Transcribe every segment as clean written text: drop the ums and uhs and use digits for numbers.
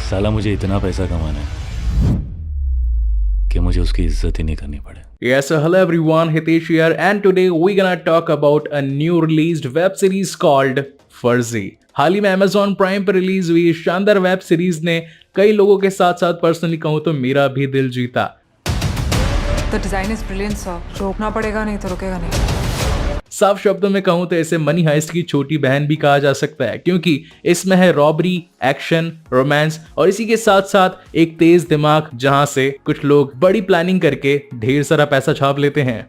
साला मुझे इतना पैसा कमाना है कि मुझे उसकी इज्जत ही नहीं करनी पड़े। Yes, so hello everyone, Hitesh here, and today we're gonna talk about a new released web series called फर्जी। हाल ही में Amazon Prime पर रिलीज हुई इस शानदार वेब सीरीज ने कई लोगों के साथ साथ पर्सनली कहूँ तो मेरा भी दिल जीता। The design is brilliant, sir. रोकना पड़ेगा, नहीं तो रुकेगा नहीं। साफ शब्दों में कहूं तो इसे मनी हाइस्ट की छोटी बहन भी कहा जा सकता है, क्योंकि इसमें है रॉबरी, एक्शन, रोमांस और इसी के साथ साथ एक तेज दिमाग, जहां से कुछ लोग बड़ी प्लानिंग करके ढेर सारा पैसा छाप लेते हैं।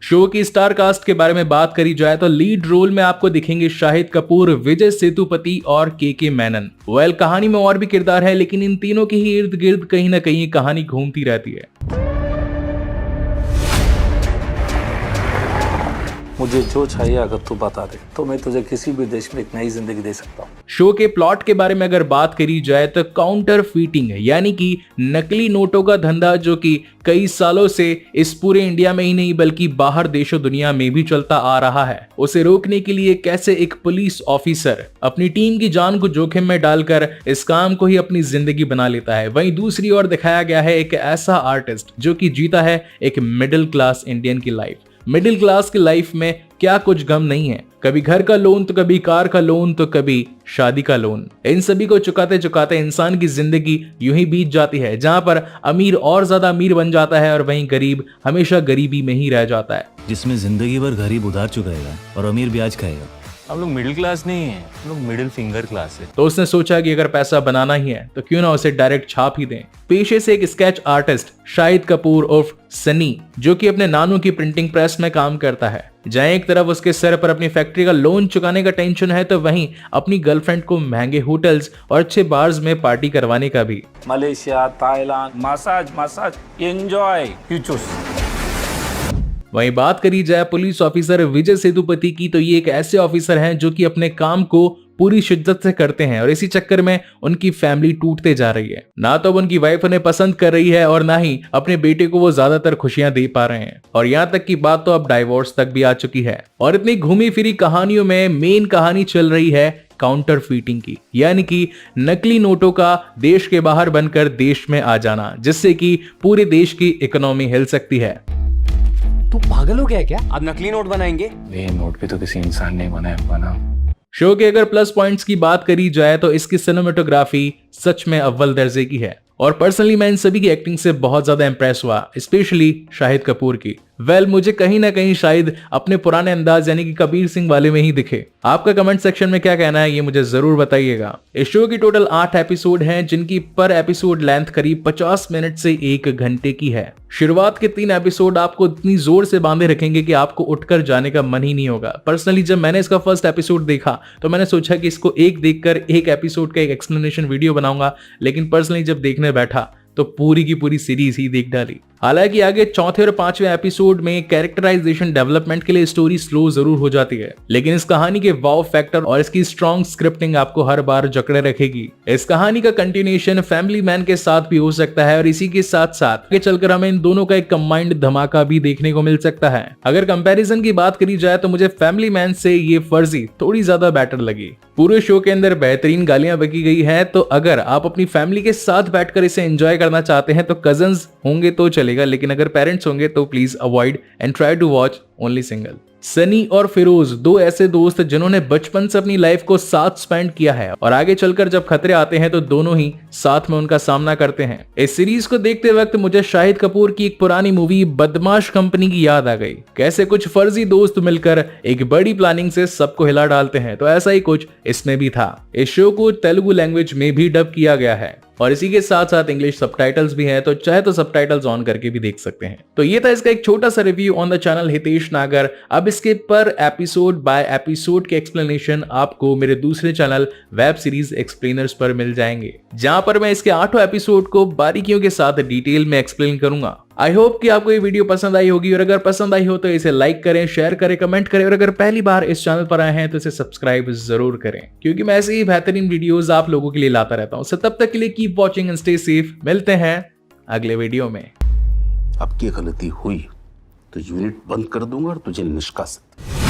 शो की स्टार कास्ट के बारे में बात करी जाए तो लीड रोल में आपको दिखेंगे शाहिद कपूर, विजय सेतुपति और के मेनन। वेल, कहानी में और भी किरदार है, लेकिन इन तीनों के ही इर्द गिर्द कहीं ना कहीं कहानी घूमती रहती है। मुझे जो चाहिए अगर तू बता दे तो मैं तुझे किसी भी देश में एक नई जिंदगी दे सकता हूँ। शो के प्लॉट के बारे में अगर बात करी जाए तो काउंटर फीटिंग यानी कि नकली नोटों का धंधा, जो कि कई सालों से इस पूरे इंडिया में ही नहीं बल्कि बाहर देशों दुनिया में भी चलता आ रहा है, उसे रोकने के लिए कैसे एक पुलिस ऑफिसर अपनी टीम की जान को जोखिम में डालकर इस काम को ही अपनी जिंदगी बना लेता है। वहीं दूसरी ओर दिखाया गया है एक ऐसा आर्टिस्ट जो कि जीता है एक मिडिल क्लास इंडियन की लाइफ। मिडिल क्लास की लाइफ में क्या कुछ गम नहीं है, कभी घर का लोन तो कभी कार का लोन तो कभी शादी का लोन। इन सभी को चुकाते चुकाते इंसान की जिंदगी यूं ही बीत जाती है, जहां पर अमीर और ज्यादा अमीर बन जाता है और वहीं गरीब हमेशा गरीबी में ही रह जाता है, जिसमें जिंदगी भर गरीब उधार चुकाएगा और अमीर ब्याज खाएगा। हम लोग मिडिल क्लास नहीं है, हम लोग मिडिल फिंगर क्लास है। तो उसने सोचा कि अगर पैसा बनाना ही है तो क्यों ना उसे डायरेक्ट छाप ही दें। पेशे से एक स्केच आर्टिस्ट शाहिद कपूर उर्फ सनी, जो कि अपने नानू की प्रिंटिंग प्रेस में काम करता है, जहां एक तरफ उसके सर पर अपनी फैक्ट्री का लोन चुकाने का टेंशन है तो वहीं अपनी गर्लफ्रेंड को महंगे होटल्स और अच्छे बार्स में पार्टी करवाने का भी। Malaysia, Thailand, massage, enjoy, you choose. वहीं बात करी जाए पुलिस ऑफिसर विजय सेतुपति की, तो ये एक ऐसे ऑफिसर हैं जो कि अपने काम को पूरी शिद्दत से करते हैं और इसी चक्कर में उनकी फैमिली टूटते जा रही है। ना तो उनकी वाइफ उन्हें पसंद कर रही है और ना ही अपने बेटे को वो ज्यादातर खुशियां दे पा रहे हैं, और यहाँ तक की बात तो अब डाइवोर्स तक भी आ चुकी है। और इतनी घूमी फिरी कहानियों में मेन कहानी चल रही है काउंटर फीटिंग की, यानी कि नकली नोटों का देश के बाहर बनकर देश में आ जाना, जिससे कि पूरे देश की इकोनॉमी हिल सकती है। तू पागल हो गया क्या? अब नकली नोट बनाएंगे? ये नोट भी तो किसी इंसान ने बना। शो के अगर प्लस पॉइंट्स की बात करी जाए तो इसकी सिनेमेटोग्राफी सच में अव्वल दर्जे की है, और पर्सनली मैं इन सभी की एक्टिंग से बहुत ज्यादा इंप्रेस हुआ, स्पेशली शाहिद कपूर की। वेल, मुझे कहीं ना कहीं शायद अपने पुराने अंदाज यानी कि कबीर सिंह वाले में ही दिखे। आपका कमेंट सेक्शन में क्या कहना है ये मुझे जरूर बताइएगा। इस शो की टोटल 8 एपिसोड हैं, जिनकी पर एपिसोड लेंथ करीब 50 मिनट से 1 घंटे की है। शुरुआत के 3 एपिसोड आपको इतनी जोर से बांधे रखेंगे कि आपको उठकर जाने का मन ही नहीं होगा। पर्सनली जब मैंने इसका फर्स्ट एपिसोड देखा तो मैंने सोचा कि इसको एक देखकर एक एपिसोड का एक एक्सप्लेनेशन वीडियो बनाऊंगा, लेकिन पर्सनली जब देखने बैठा तो पूरी की पूरी सीरीज ही देख डाली। हालांकि आगे चौथे और 5वें एपिसोड में कैरेक्टराइजेशन डेवलपमेंट के लिए स्टोरी स्लो जरूर हो जाती है, लेकिन इस कहानी के वाव फैक्टर और इसकी स्ट्रॉन्ग स्क्रिप्टिंग आपको हर बार जकड़े रखेगी। इस कहानी का कंटिन्यूएशन फैमिली मैन के साथ भी हो सकता है, और इसी के साथ साथ आगे चलकर हमें इन दोनों का एक कंबाइंड धमाका भी देखने को मिल सकता है। अगर कंपैरिजन की बात करी जाए तो मुझे फैमिली मैन से ये फर्जी थोड़ी ज्यादा बेटर लगी। पूरे शो के अंदर बेहतरीन गालियां बकी गई है, तो अगर आप अपनी फैमिली के साथ बैठकर इसे एंजॉय करना चाहते हैं तो कजन्स होंगे तो चलेगा, लेकिन अगर पेरेंट्स होंगे तो please avoid and try to watch only single. Sunny और फिरोज, दो ऐसे दोस्त जिन्होंने बचपन से अपनी लाइफ को साथ स्पेंड किया है, और आगे चलकर जब खतरे आते हैं तो दोनों ही साथ में उनका सामना करते हैं। इस सीरीज को देखते वक्त मुझे शाहिद कपूर की एक पुरानी मूवी बदमाश कंपनी की याद आ गई। कैसे कुछ फर्जी दोस्त मिलकर एक बड़ी प्लानिंग से सबको हिला डालते हैं, तो ऐसा ही कुछ इसमें भी था। इस शो को तेलुगु लैंग्वेज में भी डब किया गया है, और इसी के साथ साथ इंग्लिश सबटाइटल्स भी हैं, तो चाहे तो सबटाइटल्स ऑन करके भी देख सकते हैं। तो ये था इसका एक छोटा सा review on the channel Hitesh नागर। अब इसके पर एपिसोड बाय एपिसोड के एक्सप्लेनेशन आपको मेरे दूसरे चैनल वेब सीरीज एक्सप्लेनर्स पर मिल जाएंगे, जहां पर मैं इसके 8 एपिसोड को बारीकियों के साथ डिटेल में एक्सप्लेन करूंगा। आई होप कि आपको ये वीडियो पसंद आई होगी, और अगर पसंद आई हो तो इसे लाइक करें, शेयर करें, कमेंट करें, और अगर पहली बार इस चैनल पर आए हैं तो इसे सब्सक्राइब जरूर करें, क्योंकि मैं ऐसे ही बेहतरीन वीडियोस आप लोगों के लिए लाता रहता हूं। तब तक के लिए keep watching and stay safe. मिलते हैं अगले वीडियो में। अब की गलती हुई तो यूनिट बंद कर दूंगा और तुझे निष्कासित।